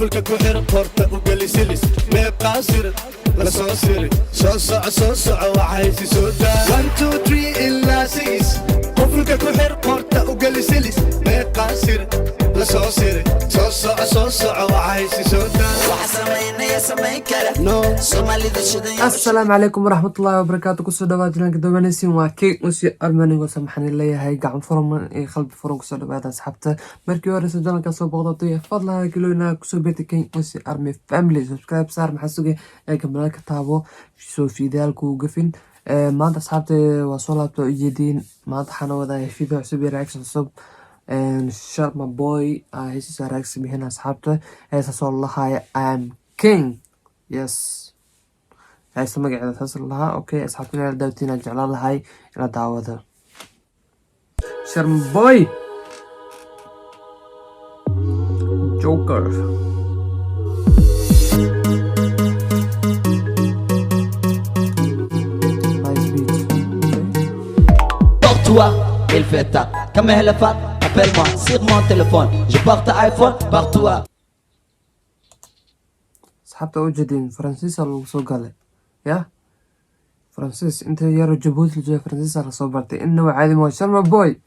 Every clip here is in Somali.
قفلك كحر قرطة وقلسلس ما قاصر لا صاصر صوصع وعايز سودا 1 2 3 إلا 6 قفلك كحر قرطة وقلسلس ما قاصر لا صاصر صوصع وعايز سودا السلام عليكم ورحمة الله وبركاته. كسو dhawaad jilaanka dobanaysiin waa King Usi Armani waxaan leeyahay gacan furan ee qalbi furan kusoo dhawaada asxaabta. Markii hore sidoo soo boqdatay fadlan galowna kusoo beetay King Usi Army family subscribe saar maxaa sugay ee kamalka taabo soo fiidaalku gafin maanta asxaabta waa soo laabto iyadiin maanta waxaan wadaa video cusub reaction cusub shut my boy he's a reaction bihina asxaabta heesa soo lahaay I'm King. Yes هاي magaceeda taas lahaa okay asxaabtina daawtina jeclaan lahay ila daawada Sharm boy Joker nice beat Porte-toi il fait ta comme elle fait appelle-moi sur mon téléphone je porte iPhone porte-toi asxaabta u jeedin Francis lagu soo galay يا فرانسيس انت يا رجبوت اللي جاي فرانسيس على صوبرتي انه عادي ما شرم بوي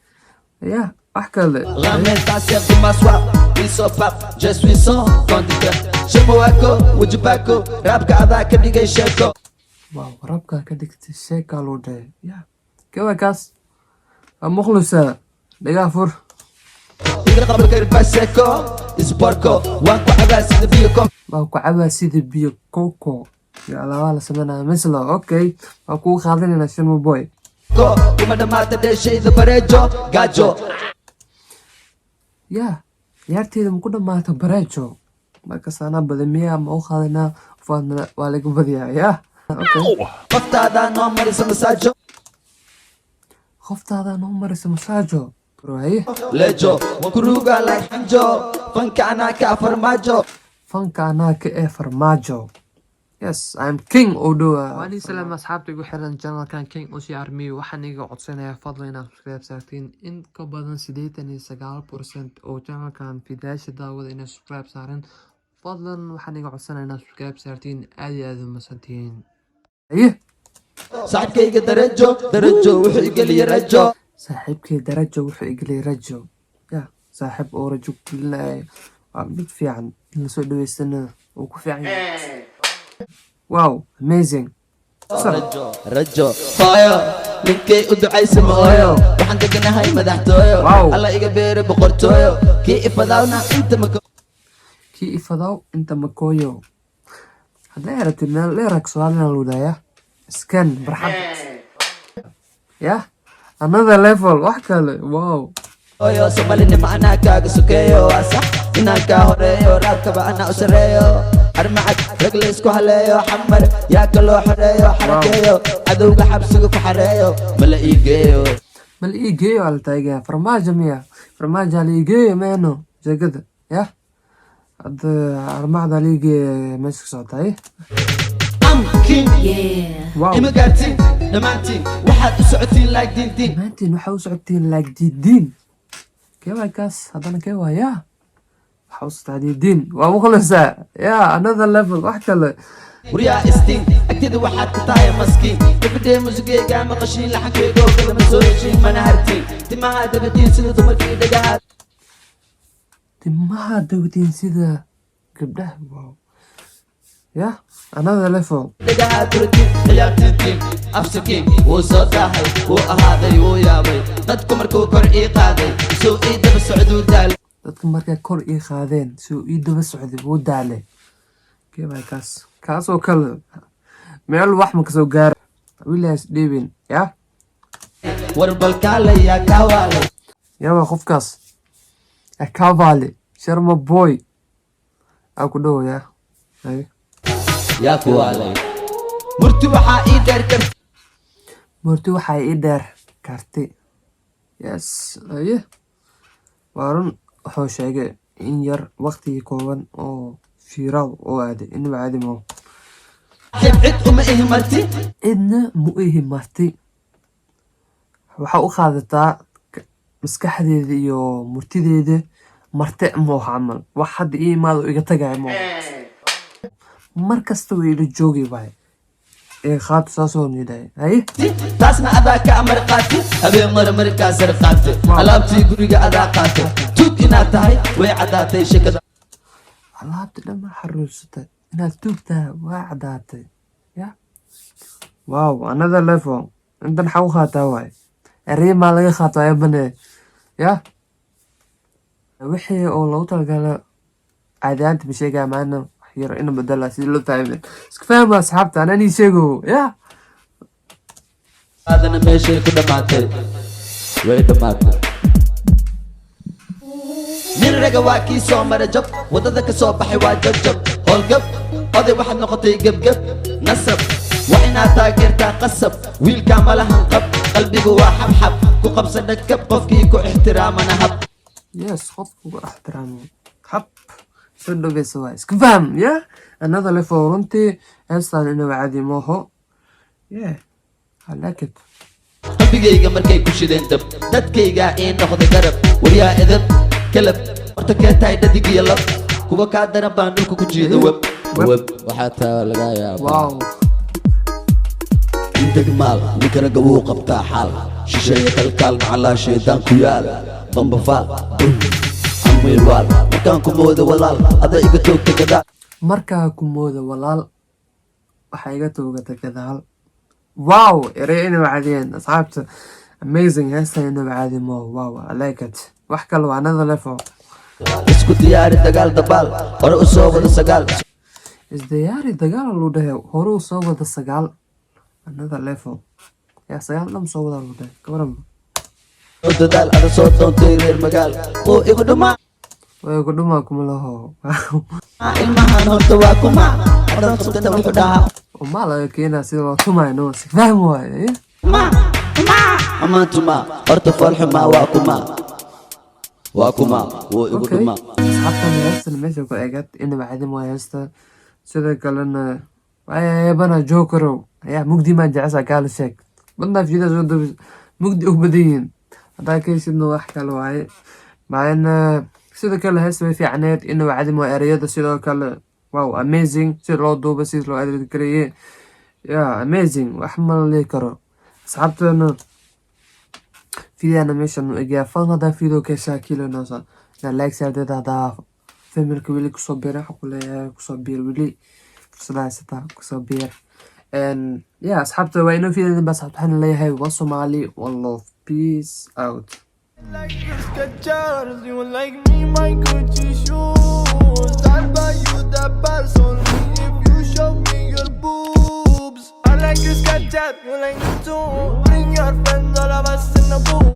يا احكي لك ramène ta sœur pour m'asseoir ils sont pas je suis son conducteur je m'oako wujbako rap قاعدة كدقي شيكو واو ربك كدقت الشيك قالوا ده يا كيف كاس مخلصة دقافور يقرا قبل كرباسيكو اسبوركو وانكو عباسي بيكو واو عباسي بيو كوكو يا الله ولا سمعنا مثله اوكي اكو خالدين شنو بوي وما دمعت ده شيء ذا بريجو جاجو يا يارتي ما كنا ما تبريجو markaas ana badamiya ma u qaadana fadna waa lagu badiyaa ya okay qoftaada noo marisa masaajo qoftaada noo marisa masaajo ruuhay lejo kuruga la xanjo fanka ana ka farmaajo Yes, I'm King Odo. وأنا سلام أصحابي وحرن channel كان King Usi Army waxaan iga codsanayaa fadlan inaad subscribe saartiin in ka badan 89% oo channelkan fidaasha daawada inaad subscribe saarin fadlan waxaan iga codsanayaa inaad subscribe saartiin aad iyo aad u masantiin saaxiibkayga darajo wuxuu igeliye rajo saaxiibkay darajo wuxuu igeliye rajo ya saaxiib oo rajo kulay waa mid fiican in la soo dhaweystana oo ku fiican Wow, amazing. رجو هايو لكي ادعيس مايو waxaan deganahay madaxtooyo alla iga beere boqortooyo kii ifadaw inta makoyo hadii aragtid meel leerak su'aalna luudaya scan barxad ya another level wax kale wow oyo somalina macnaa kaaga sukeeyo sax inaan ka horeeyo raabka bacna u sareeyo armacad ragla isku haleeyo xamar yaa kaloo xoreeyo xarakeeyo cadowga xabsiga ku xareeyo mala iigeeyo altayga farmaajo miya farmaajo la iigeeyo meeno jagada ya hadda armacda la iigeeyo meesha socotay imagaartiin dhammaantiin waxaad u socotiin laag diintiin dhammaantiin waxaa u socotiin laag diindiin keewaa kaas haddana keewaa yaa حوصت علي الدين ومخلصة يا another level وحكله وريا استين اكيد واحد قطايا مسكين تبدي موسيقى قام قشين لحكي جو كذا مسويشي ما نهرتين تما دبتين سيده تمركي دقات تما دبتين سيده قبله واو يا another level دقات تركي عيالتين افسكين وصوتاحي وهذا ويابي ندكم مركو كرعي قادي سوقي دب السعود ودال dadka markay kor ii qaadeen soo ii daba socday buu daalay keebay kaas oo kale meel wax ma ka soo gaar wiilaas dhibin ya warbalkaale ya kawale yaa qofkaas kawale sharma boy aku dhaw ya ay ya kawale murti waxa ii dheer karti yes ay warun wuxuu sheegay in yar waqti kooban oo fiiraw oo aaday in baadi mo idna mu ihimarti waxa u qaadataa maskaxdeeda iyo murtideeda marte moo camal wax hadda ii imaado iga tagay moo markasta way ila joogi waay ee qaad saasoo niday hay taasna adaa ka amar qaati habeen markaa sar qaati alaabtii guriga adaa qaati tug inaad tahay way cadaatay shakada alaabta dhamma xaruusatay inaad tuugtaa waa cadaatay ya wow another level intan xaw qaataa waay erimaa laga qaato ayabane ya wixii oo lagu talagala caadiyaanta masheegaa maana yar ina badala si loo fahmin iska fahma asxaabta anani sheego ya adana meeshay ku dhamaatay way dhamaatay nin raga waa kii soo mara jab wadada ka soo baxay waa jabjab howlgab oday waxaad noqotay gebgeb nasab waa inaad taageertaa qasab wiilkaa malahan qab qalbigu waa xabxab ku qabsa dhagkab qofkii ku ixtiraamana hab yes qofku ixtiraamo hab soo dhaweysa waa iska faham ya another level runtii heestaan ina wacadi mooho yeah I like it qalbigayga markay ku shideen dab dadkaygaa ii noqday garab waryaa edab kalab horta kee tahay dhadig iyo lab kuwa kaa daran baan dhulka ku jiida web waxaa taa laga yaabaa wow degmaal ninkana gabuu qabtaa xaal shisheeye kalkaal macallaa shaydaan ku yaal bambafaal amilwaal markaan ku mooda walaal ada iga toogta gadaal markaa ku mooda walaal waxaa iga toogata gadaal wow erey ina wacadiyeen asxaabta amazing heestan ina wacadi mo wow I like it wax kale waa another level isku diyaari dagaal dabaal hore u soo wada sagaal isdiyaari dagaal loo dhahay hore u soo wada sagaal another level yaa sagaal dham soo wada loo dhahay kawaran dadaal ada soo doontay reer magaal oo igu dhumaa way igu dhumaa kuma laho ilmahan horta waa kuma odan subtana wuxuu dhahaa وما لا كينا سيرو توما نوس فاهم واي أما توما أرتفع الحما واكما وإبوكما حتى من هسه المشي وقعت إنه بعد ما هسه سيدا قالنا يا بنا جوكرو يا مقدي ما جعسا قال الشيك بدنا في ذا زود مقدي أبدين هذا كيس إنه واحد قال واي مع إن سيدا قال هسه في عناد إنه بعد ما أريد سيدا قال واو اميزنج سير لو دوبا سير لو ادري كريه يا اميزنج واحمل لي كرو صعبت في انيميشن اجا فانا فيديو كشاكيل نوصل لايك سير دا فيلم كويلي كصبير حقول كصبير ولي سلاسة كصبير ان يا اصحابته وينو في بس سبحان الله هاي والصومالي والله بيس اوت Like this Skechers, you like me, my Gucci shoes. I'll buy you the purse only if you show me your boobs. I like this Skechers, you like me too. Bring your friends, all of us in the booth.